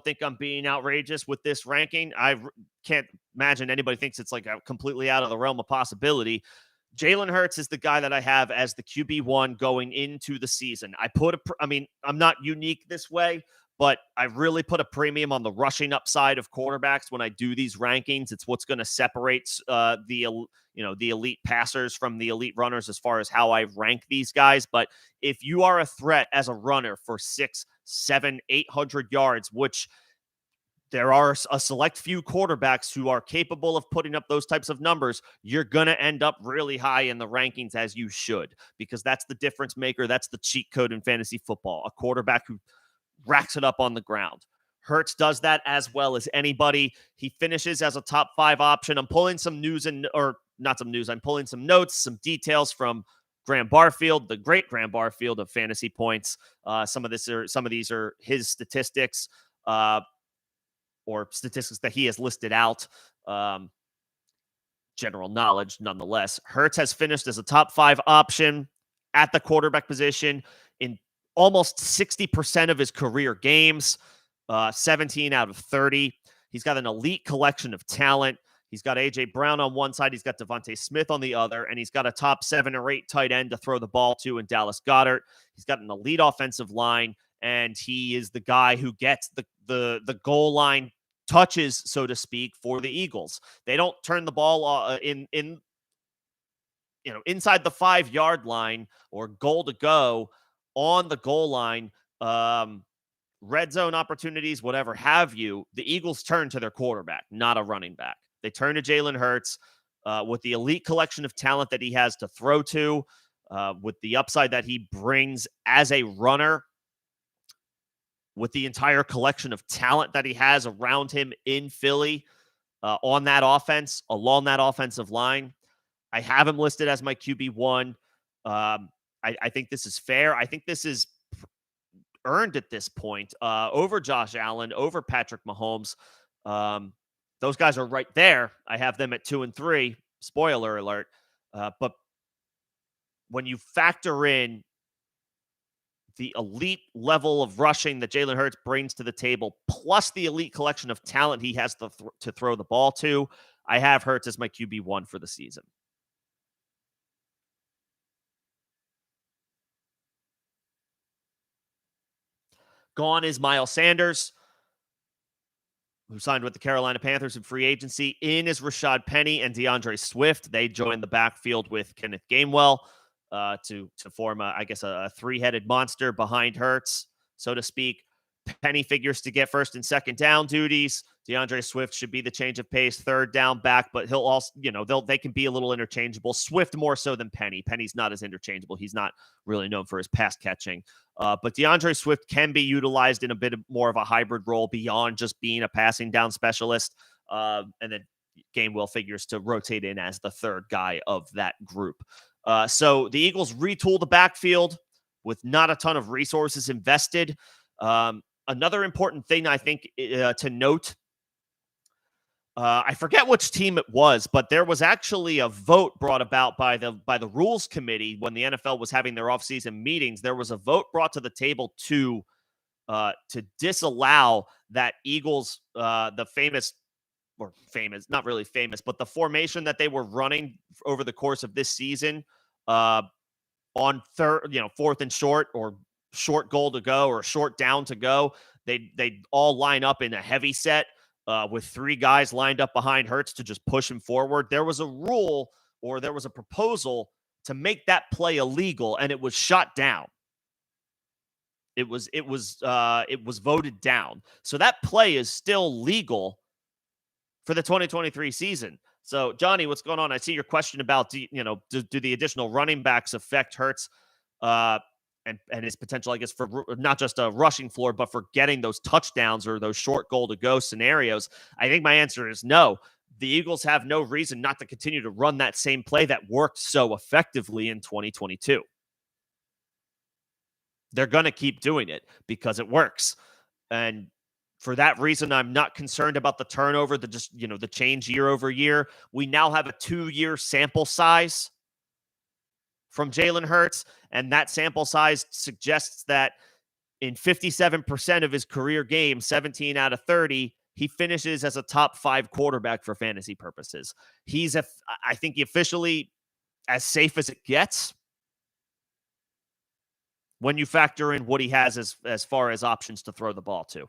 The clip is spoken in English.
don't think I'm being outrageous with this ranking. Can't imagine anybody thinks it's like a completely out of the realm of possibility. Jalen Hurts is the guy that I have as the QB1 going into the season. I'm not unique this way, but I really put a premium on the rushing upside of quarterbacks when I do these rankings. It's what's going to separate the elite passers from the elite runners as far as how I rank these guys. But if you are a threat as a runner for 6, 7, 800 yards, which there are a select few quarterbacks who are capable of putting up those types of numbers, you're going to end up really high in the rankings, as you should, because that's the difference maker. That's the cheat code in fantasy football, a quarterback who racks it up on the ground. Hurts does that as well as anybody. He finishes as a top 5 option. I'm pulling some I'm pulling some notes, some details from Graham Barfield, the great Graham Barfield of Fantasy Points. Some of these are his statistics. Or statistics that he has listed out, general knowledge nonetheless. Hurts has finished as a top 5 option at the quarterback position in almost 60% of his career games, 17 out of 30. He's got an elite collection of talent. He's got A.J. Brown on one side. He's got Devontae Smith on the other, and he's got a top 7 or 8 tight end to throw the ball to in Dallas Goedert. He's got an elite offensive line, and he is the guy who gets the goal line touches, so to speak, for the Eagles. They don't turn the ball inside the 5-yard line or goal to go on the goal line, red zone opportunities, whatever have you. The Eagles turn to their quarterback, not a running back. They turn to Jalen Hurts with the elite collection of talent that he has to throw to, with the upside that he brings as a runner, with the entire collection of talent that he has around him in Philly, on that offense, along that offensive line. I have him listed as my QB1. I think this is fair. I think this is earned at this point, over Josh Allen, over Patrick Mahomes. Those guys are right there. I have them at 2 and 3. Spoiler alert. But when you factor in the elite level of rushing that Jalen Hurts brings to the table, plus the elite collection of talent he has to throw the ball to, I have Hurts as my QB1 for the season. Gone is Miles Sanders, who signed with the Carolina Panthers in free agency. In is Rashad Penny and DeAndre Swift. They joined the backfield with Kenneth Gainwell to form, a 3-headed monster behind Hurts, so to speak. Penny figures to get first and second down duties. DeAndre Swift should be the change of pace, third down back, but he'll also, they can be a little interchangeable. Swift more so than Penny. Penny's not as interchangeable. He's not really known for his pass catching. But DeAndre Swift can be utilized in a bit more of a hybrid role beyond just being a passing down specialist. And then Gainwell figures to rotate in as the third guy of that group. So the Eagles retool the backfield with not a ton of resources invested. Another important thing I think to note, I forget which team it was, but there was actually a vote brought about by the rules committee when the NFL was having their offseason meetings. There was a vote brought to the table to disallow that Eagles, not really famous, but the formation that they were running over the course of this season, on fourth and short, or short goal to go, or short down to go. They all line up in a heavy set with 3 guys lined up behind Hurts to just push him forward. There was a rule, or there was a proposal to make that play illegal, and it was shot down. It was voted down. So that play is still legal for the 2023 season. So, Johnny, what's going on? I see your question about, do the additional running backs affect Hurts and his potential, I guess, for not just a rushing floor, but for getting those touchdowns or those short goal to go scenarios? I think my answer is no. The Eagles have no reason not to continue to run that same play that worked so effectively in 2022. They're going to keep doing it because it works. And for that reason, I'm not concerned about the turnover, the change year over year. We now have a 2-year sample size from Jalen Hurts, and that sample size suggests that In 57% of his career games, 17 out of 30, he finishes as a top 5 quarterback for fantasy purposes. I think, officially as safe as it gets when you factor in what he has as far as options to throw the ball to.